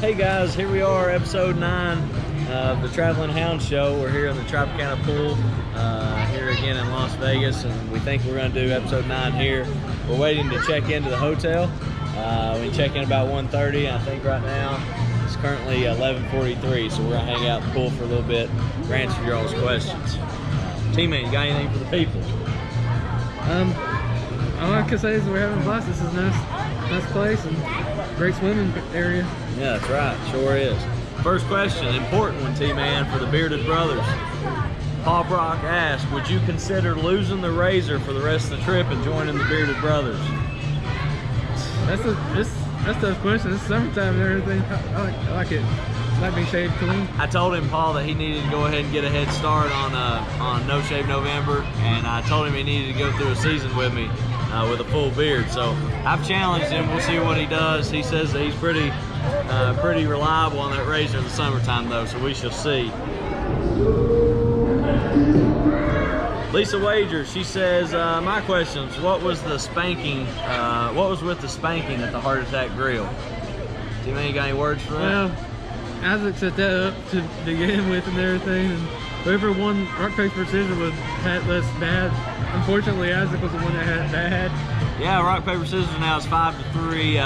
Hey guys, here we are, episode 9 of the Traveling Hounds show. We're here in the Tropicana pool, here again in Las Vegas, and we think we're going to do episode 9 here. We're waiting to check into the hotel. We check in about 1:30, and I think right now it's currently 11:43, so we're going to hang out in the pool for a little bit, answer your all's questions. Teammate, you got anything for the people? All I can say is we're having a blast. This is a nice place and great swimming area. Yeah, that's right. Sure is. First question, important one, T-Man, for the Bearded Brothers. Paul Brock asked, would you consider losing the razor for the rest of the trip and joining the Bearded Brothers? That's a tough question. It's summertime and everything. I like it. I like being shaved clean. I told him, Paul, that he needed to go ahead and get a head start on No Shave November, and I told him he needed to go through a season with me with a full beard. So I've challenged him. We'll see what he does. He says that he's pretty reliable on that razor in the summertime, though, so we shall see. Lisa Wager, she says, my questions, what was the spanking, what was with the spanking at the Heart Attack Grill? Do you got any words for that? Well, Isaac set that up to begin with and everything, and whoever won rock, paper, scissors was had less bad. Unfortunately, Isaac was the one that had bad. Yeah, rock, paper, scissors now is 5-3.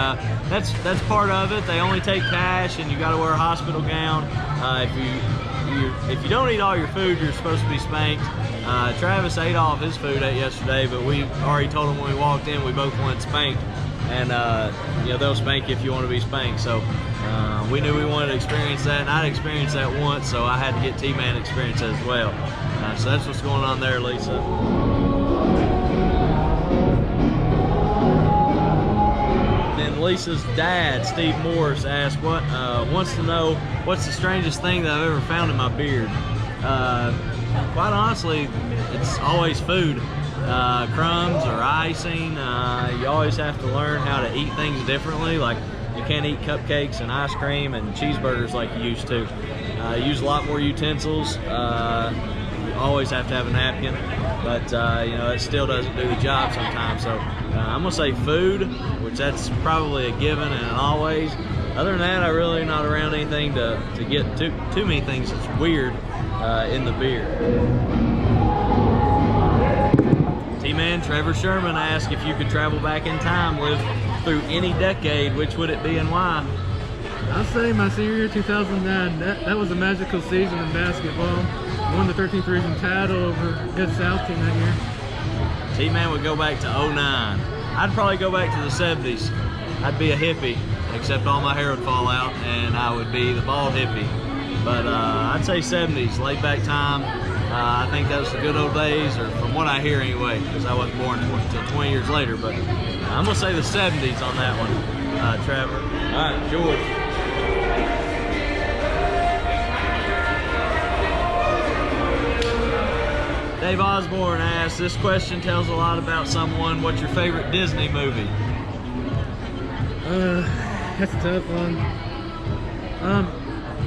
That's part of it. They only take cash, and you got to wear a hospital gown. If you don't eat all your food, you're supposed to be spanked. Travis ate all of his food yesterday, but we already told him when we walked in we both wanted spanked, and you know, they'll spank you if you want to be spanked. So we knew we wanted to experience that, and I'd experienced that once, so I had to get T-Man to experience that as well. So that's what's going on there, Lisa. And Lisa's dad, Steve Morris, asked wants to know what's the strangest thing that I've ever found in my beard. Quite honestly, it's always food. Crumbs or icing. You always have to learn how to eat things differently. Like, you can't eat cupcakes and ice cream and cheeseburgers like you used to. Use a lot more utensils. You always have to have a napkin, but you know, it still doesn't do the job sometimes. So I'm gonna say food, which that's probably a given and an always. Other than that, I really not around anything to get too many things that's weird in the beard. T-Man, Trever Sherman asked if you could travel back in time, live through any decade, which would it be and why? I'll say my senior year, 2009. That was a magical season in basketball. Won the 13th region title over Good South team that year. T-Man would go back to 09. I'd probably go back to the 70s. I'd be a hippie, except all my hair would fall out, and I would be the bald hippie. But I'd say 70s, laid back time. I think that was the good old days, or from what I hear anyway, because I wasn't born until 20 years later. But I'm gonna say the 70s on that one, Trevor. All right, George. Dave Osborne asks, this question tells a lot about someone. What's your favorite Disney movie? That's a tough one.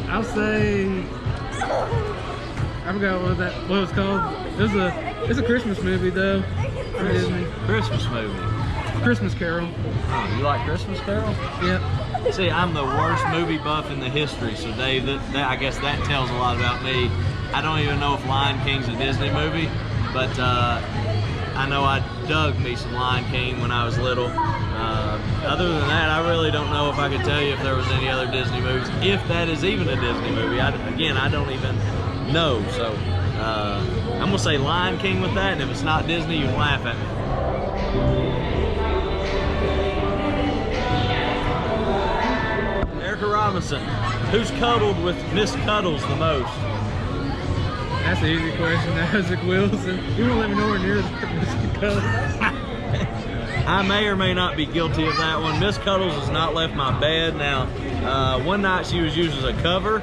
I'll say, I forgot what it was called. It's a Christmas movie though. Christmas movie. Christmas Carol. Oh, you like Christmas Carol? Yep. See, I'm the worst movie buff in the history, so Dave, I guess that tells a lot about me. I don't even know if Lion King's a Disney movie, but I know I dug me some Lion King when I was little. Other than that, I really don't know if I could tell you if there was any other Disney movies, if that is even a Disney movie. Again, I don't even know, so I'm gonna say Lion King with that, and if it's not Disney, you can laugh at me. Erica Robinson, who's cuddled with Miss Cuddles the most? That's an easy question. Isaac Wilson. You won't let me nowhere near Miss Cuddles. I may or may not be guilty of that one. Miss Cuddles has not left my bed. Now, one night she was used as a cover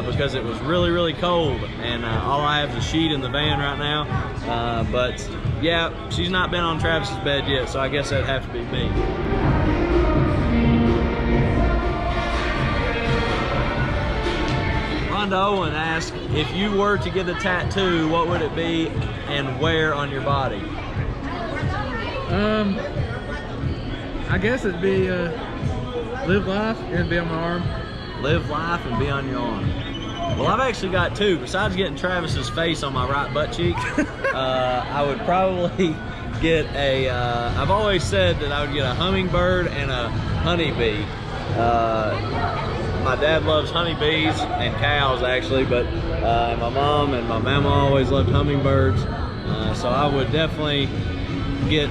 because it was really, really cold, and all I have is a sheet in the van right now. But yeah, she's not been on Travis's bed yet, so I guess that'd have to be me. Rhonda Owen asked, if you were to get a tattoo, what would it be and where on your body? I guess it'd be live life. It'd be on my arm. live life and be on your own. Well, I've actually got two. Besides getting Travis's face on my right butt cheek, I would probably get a, I've always said that I would get a hummingbird and a honeybee. My dad loves honeybees and cows actually, but my mom and my mama always loved hummingbirds. So I would definitely get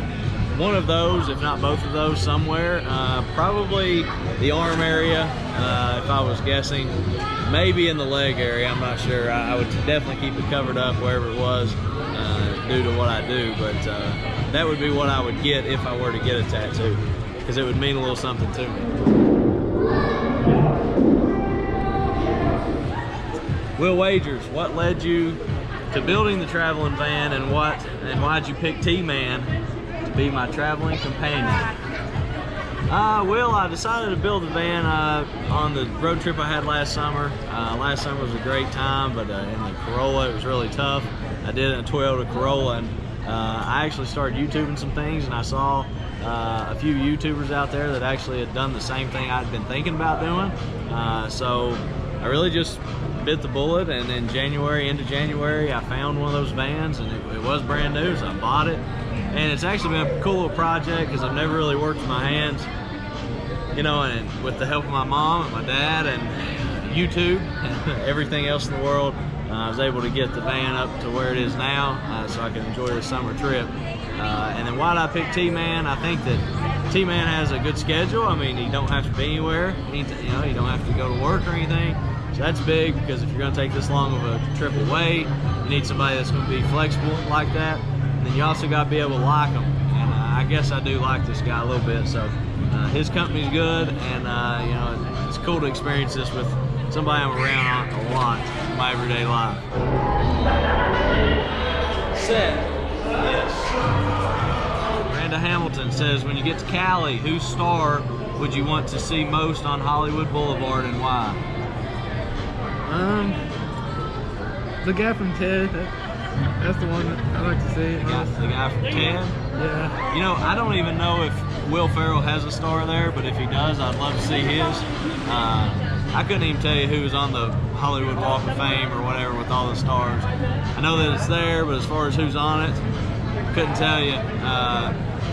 one of those, if not both of those, somewhere. Probably the arm area, if I was guessing. Maybe in the leg area, I'm not sure. I would definitely keep it covered up wherever it was due to what I do, but that would be what I would get if I were to get a tattoo, because it would mean a little something to me. Will Wagers, what led you to building the traveling van, and why'd you pick T-Man to be my traveling companion? Will, I decided to build the van on the road trip I had last summer. Last summer was a great time, but in the Corolla it was really tough. I did it in a Toyota Corolla, and I actually started YouTubing some things, and I saw a few YouTubers out there that actually had done the same thing I'd been thinking about doing. So I really just bit the bullet, and in January, into January, I found one of those vans, and it was brand new, so I bought it. And it's actually been a cool little project because I've never really worked with my hands, you know, and with the help of my mom and my dad and YouTube and everything else in the world, I was able to get the van up to where it is now, so I can enjoy this summer trip. And then why did I pick T-Man? I think that T-Man has a good schedule. I mean, he don't have to be anywhere. You know, you don't have to go to work or anything. So that's big, because if you're going to take this long of a trip away, you need somebody that's going to be flexible like that. And then you also got to be able to like them. And I guess I do like this guy a little bit. So his company's good, and you know, it's cool to experience this with somebody I'm around a lot in my everyday life. Set. Yes. Miranda Hamilton says, when you get to Cali, whose star would you want to see most on Hollywood Boulevard, and why? The guy from Ted. That's the one that I like to see. The guy from Ted? Yeah. You know, I don't even know if Will Ferrell has a star there, but if he does, I'd love to see his. I couldn't even tell you who was on the Hollywood Walk of Fame or whatever with all the stars. I know that it's there, but as far as who's on it, couldn't tell you.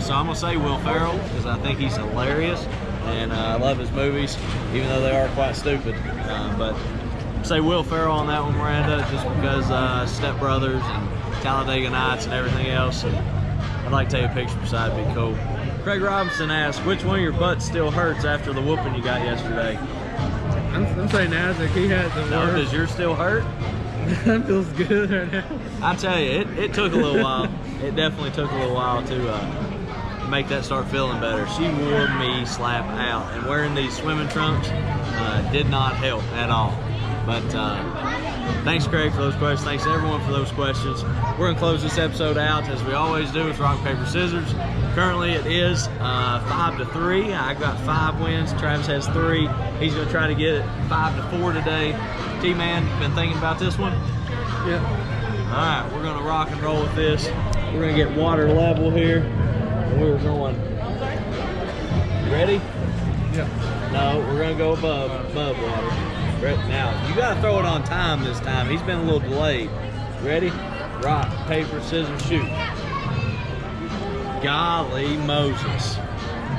So I'm going to say Will Ferrell, because I think he's hilarious, and I love his movies, even though they are quite stupid. But say Will Ferrell on that one, Miranda, just because Step Brothers and Talladega Nights and everything else. And I'd like to take a picture beside, it'd be cool. Craig Robinson asks, which one of your butts still hurts after the whooping you got yesterday? I'm saying Isaac, he had the No, worst. does yours still hurt? That feels good right now. I tell you, it took a little while. It definitely took a little while to make that start feeling better. She wore me slap out, and wearing these swimming trunks did not help at all. But thanks, Craig, for those questions. Thanks, everyone, for those questions. We're going to close this episode out, as we always do, with rock, paper, scissors. Currently, it is 5-3. I got 5 wins. Travis has 3. He's going to try to get it 5-4 today. T-Man, been thinking about this one? Yeah. All right, we're going to rock and roll with this. We're going to get water level here. And we're going. Ready? Yeah. No, we're going to go above water. Now, you got to throw it on time this time. He's been a little delayed. Ready? Rock, paper, scissors, shoot. Golly Moses.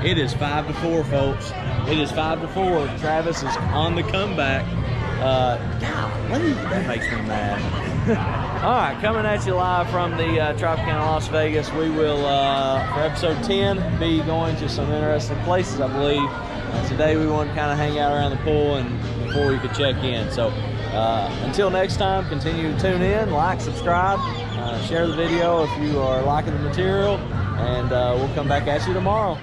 It is 5-4, folks. It is 5-4. Travis is on the comeback. Golly, that makes me mad. All right, coming at you live from the Tropicana Las Vegas. We will, for episode 10, be going to some interesting places, I believe. Today we want to kind of hang out around the pool and before we could check in. So until next time, continue to tune in, like, subscribe, share the video if you are liking the material, and we'll come back at you tomorrow.